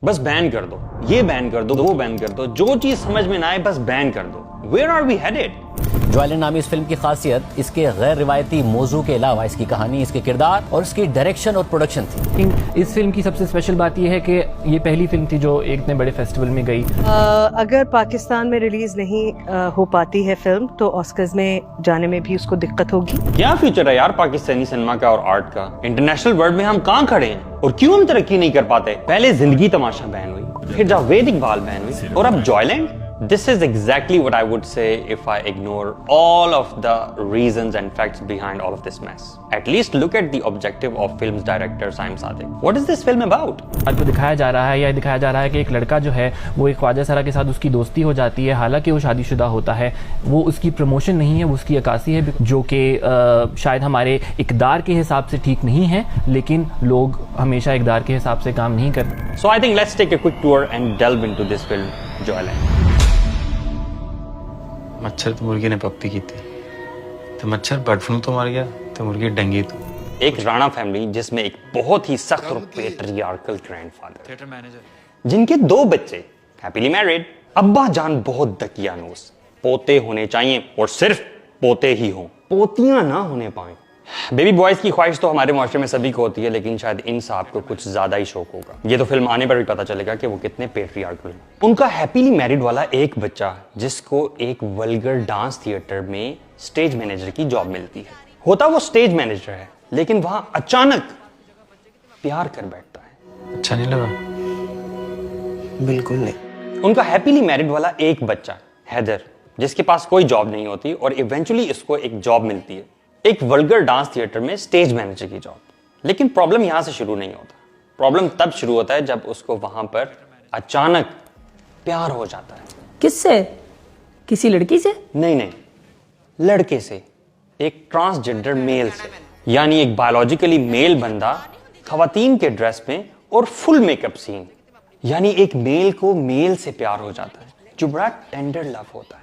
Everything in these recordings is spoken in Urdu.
بس بین کر دو, یہ بین کر دو, وہ بین کر دو, جو چیز سمجھ میں نہ آئے بس بین کر دو. Where are we headed? جو آئلینڈ نامی اس فلم کی خاصیت اس کے غیر روایتی موضوع کے علاوہ اس کی کہانی, اس کے کردار اور اس کی ڈائریکشن اور پروڈکشن تھی. اس فلم کی سب سے اسپیشل بات یہ ہے کہ یہ پہلی فلم تھی جو ایک اتنے بڑے فیسٹیول میں گئی. اگر پاکستان میں ریلیز نہیں ہو پاتی ہے فلم تو آسکرز میں جانے میں بھی اس کو دقت ہوگی. کیا فیوچر ہے یار پاکستانی سینما کا اور آرٹ کا؟ انٹرنیشنل ورلڈ میں ہم کہاں کھڑے ہیں اور کیوں ہم ترقی نہیں کر پاتے؟ پہلے زندگی تماشا بین ہوئی, پھر جاوید اقبال بین ہوئی, اور اب Joyland. This is exactly what I would say if I ignore all of the reasons and facts behind all of this mess. At least look at the objective of film's director Saim Sadiq. What is this film about? آج کو دکھایا جا رہا ہے یا دکھایا جا رہا ہے کہ ایک لڑکا جو ہے وہ ایک خواجہ سرا کے ساتھ اس کی دوستی ہو جاتی ہے, حالانکہ وہ شادی شدہ ہوتا ہے. وہ اس کی پروموشن نہیں ہے, وہ اس کی عکاسی ہے, جو کہ شاید ہمارے اقدار کے حساب سے ٹھیک نہیں ہے, لیکن لوگ ہمیشہ اقدار کے حساب سے کام نہیں کرتے. So I think let's take a quick tour and delve into this film, Joyland. مچھر تو مرغی نے پپی کی تھی, تو مچھر برڈ فلو تو مر گیا, تو مرغی ڈنگی تو. ایک رانا فیملی جس میں ایک بہت ہی سخت اور پیٹریارکل گرینڈ فادر, جن کے 2 بچے ہیپیلی میرڈ, ابا جان بہت دقیانوس, پوتے ہونے چاہیے اور صرف پوتے ہی ہوں, پوتیاں نہ ہونے پائیں. بیبی بوائز کی خواہش تو ہمارے معاشرے میں سبھی کو ہوتی ہے, لیکن شاید ان صاحب کو کچھ زیادہ ہی شوق ہوگا. یہ تو فلم آنے پر بھی پتا چلے گا کہ وہ کتنے پیٹریارکل ہیں. ان کا ہیپیلی میرڈ والا ایک بچہ جس کو ایک ولگر ڈانس تھیٹر میں سٹیج مینیجر کی جاب ملتی ہے. ہوتا وہ سٹیج مینیجر ہے, لیکن وہاں اچانک پیار کر بیٹھتا ہے. اچھا نہیں لگا؟ بالکل نہیں. ان کا ہیپیلی میرڈ والا ایک بچہ حیدر, جس کے پاس کوئی جاب نہیں ہوتی اور ایونچولی اس کو ایک جاب ملتی ہے, ایک ولگر ڈانس تھیٹر میں سٹیج مینیجر کی جاب. لیکن پرابلم یہاں سے شروع نہیں ہوتا. پرابلم تب شروع ہوتا ہے جب اس کو وہاں پر اچانک پیار ہو جاتا ہے. کس سے؟ کسی لڑکی سے؟ نہیں, لڑکے سے, ایک ٹرانسجنڈر میل سے. یعنی ایک بایولوجیکلی میل بندہ خواتین کے ڈریس میں اور فل میک اپ سین. یعنی ایک میل کو میل سے پیار ہو جاتا ہے, جو بڑا ٹینڈر لو ہوتا ہے.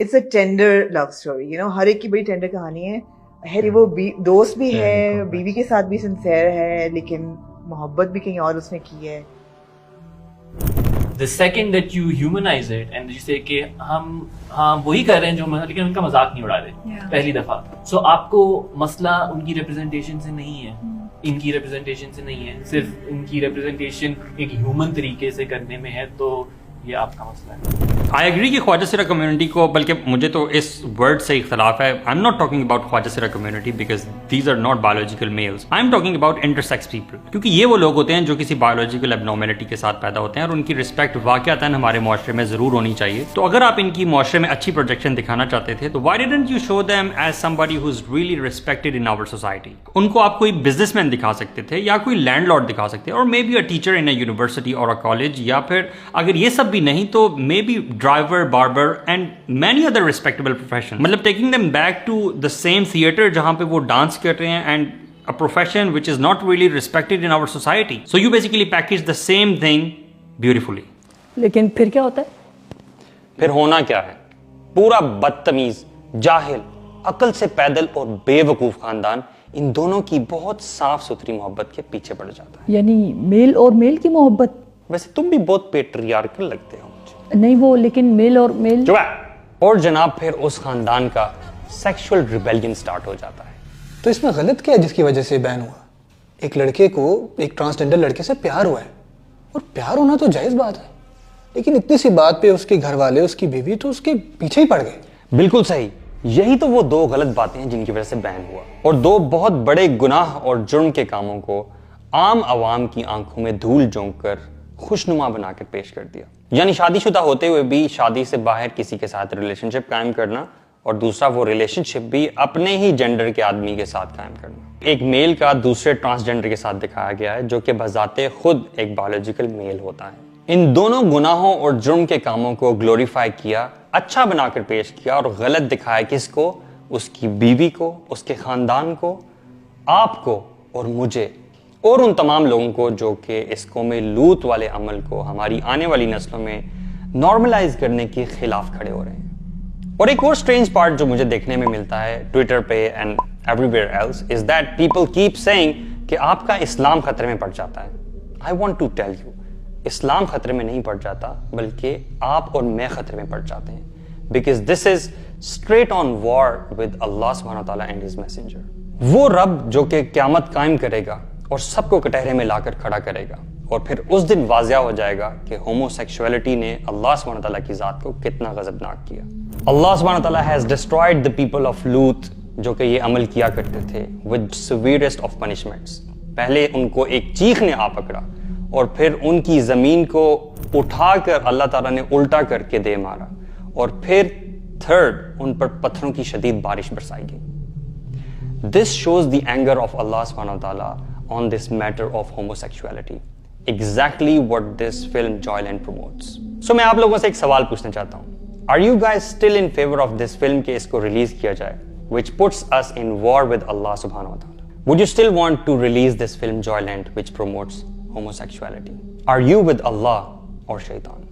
It's a tender love story, you know, ہر ایک کی بڑی ٹینڈر کہانی ہے. وہ دوست بھی ہے, بیوی کے ساتھ بھی سنسیئر ہے, لیکن محبت بھی کہیں اور اس نے کی ہے. The second that you humanize it and you say کہ ہم وہی کر رہے ہیں جو, لیکن ان کا مذاق نہیں اڑا رہے پہلی دفعہ. سو آپ کو مسئلہ ان کی ریپرزنٹیشن سے نہیں ہے, ان کی ریپرزنٹیشن سے نہیں ہے, صرف ان کی ریپرزنٹیشن ایک ہیومن طریقے سے کرنے میں ہے, تو یہ آپ کا مسئلہ ہے. I agree کہ خواجہ سرا کمیونٹی کو, بلکہ مجھے تو اس ورڈ سے اختلاف ہے. I'm not talking about خواجہ سرا community because these are not biological males. I'm talking about intersex people. کیونکہ یہ وہ لوگ ہوتے ہیں جو کسی biological abnormality کے ساتھ پیدا ہوتے ہیں, اور ان کی رسپیکٹ واقعتاً ہمارے معاشرے میں ضرور ہونی چاہیے. تو اگر آپ ان کی معاشرے میں اچھی پروجیکشن دکھانا چاہتے تھے تو why didn't you show them as somebody who's really respected in our society? ان کو آپ کوئی بزنس مین دکھا سکتے تھے, یا کوئی لینڈ لارڈ دکھا سکتے, اور may be a teacher in a university اور اے کالج, یا پھر اگر یہ سب بھی نہیں تو may be driver, barber and many other respectable professions. مطلب taking them back to the same theater جہاں پہ وہ ڈانس کر رہے ہیں, and a profession which is not really respected in our society. So you basically package the same thing beautifully. لیکن پھر کیا ہوتا ہے؟ پھر ہونا کیا ہے؟ پورا بدتمیز, جاہل, عقل سے پیدل اور بے وقوف خاندان ان دونوں کی بہت صاف ستھری محبت کے پیچھے پڑ جاتا ہے. یعنی میل اور میل کی محبت؟ ویسے تم بھی بہت پیٹریارکل لگتے ہو. نہیں وہ, لیکن میل اور میل. جو ہے, اور جناب پھر اس خاندان کا سیکشول ریبیلین سٹارٹ ہو جاتا ہے. تو اس میں غلط کیا ہے جس کی وجہ سے بین ہوا؟ ایک لڑکے کو ایک ٹرانسجنڈر لڑکے سے پیار ہوا ہے, اور پیار ہونا تو جائز بات ہے, لیکن اتنی سی بات پہ اس کے گھر والے, اس کی بیوی تو اس کے پیچھے ہی پڑ گئے. بالکل صحیح. یہی تو وہ 2 غلط باتیں ہیں جن کی وجہ سے بین ہوا, اور 2 بہت بڑے گناہ اور جرم کے کاموں کو عام عوام کی آنکھوں میں دھول جھونک کر خوشنما بنا کر پیش کر دیا. یعنی شادی شدہ ہوتے ہوئے بھی شادی سے باہر کسی کے ساتھ ریلیشن شپ قائم کرنا, اور دوسرا وہ ریلیشن شپ بھی اپنے ہی جینڈر کے آدمی کے ساتھ قائم کرنا. ایک میل کا دوسرے ٹرانسجنڈر کے ساتھ دکھایا گیا ہے, جو کہ بذات خود ایک بایولوجیکل میل ہوتا ہے. ان دونوں گناہوں اور جرم کے کاموں کو گلوریفائی کیا, اچھا بنا کر پیش کیا, اور غلط دکھایا کس کو؟ اس کی بیوی کو, اس کے خاندان کو, آپ کو اور مجھے, اور ان تمام لوگوں کو جو کہ اس قوم لوط والے عمل کو ہماری آنے والی نسلوں میں نارملائز کرنے کے خلاف کھڑے ہو رہے ہیں. اور ایک اور سٹرینج پارٹ جو مجھے دیکھنے میں ملتا ہے ٹویٹر پہ and everywhere else is that people keep saying کہ آپ کا اسلام خطرے میں پڑ جاتا ہے. I want to tell you اسلام خطرے میں نہیں پڑ جاتا بلکہ آپ اور میں خطرے میں پڑ جاتے ہیں. Because this is straight on war with Allah subhanahu wa ta'ala and his messenger. وہ رب جو کہ قیامت قائم کرے گا اور سب کو کٹہرے میں لا کر کھڑا کرے گا, اور پھر اس دن واضح ہو جائے گا کہ ہومو سیکشولیٹی نے اللہ سبحانہ و تعالیٰ کی ذات کو کتنا غضبناک کیا. اللہ سبحانہ و تعالیٰ has destroyed the people of Lut, جو کہ یہ عمل کیا کرتے تھے, with severest of punishments. پہلے ان کو ایک چیخ نے آ پکڑا اور پھر ان کی زمین کو اٹھا کر اللہ تعالیٰ نے الٹا کر کے دے مارا, اور پھر تھرڈ ان پر پتھروں کی شدید بارش برسائی گئی. This shows the anger of Allah subhanahu wa ta'ala on this matter of homosexuality. Exactly what this film Joyland promotes. So میں آپ لوگوں سے ایک سوال پوچھنا چاہتا ہوں. Are you guys still in favor of this film کہ اس کو ریلیز کیا جائے, which puts us in war with Allah subhanahu wa ta'ala? Would you still want to release this film Joyland which promotes homosexuality? Are you with Allah or Shaitan?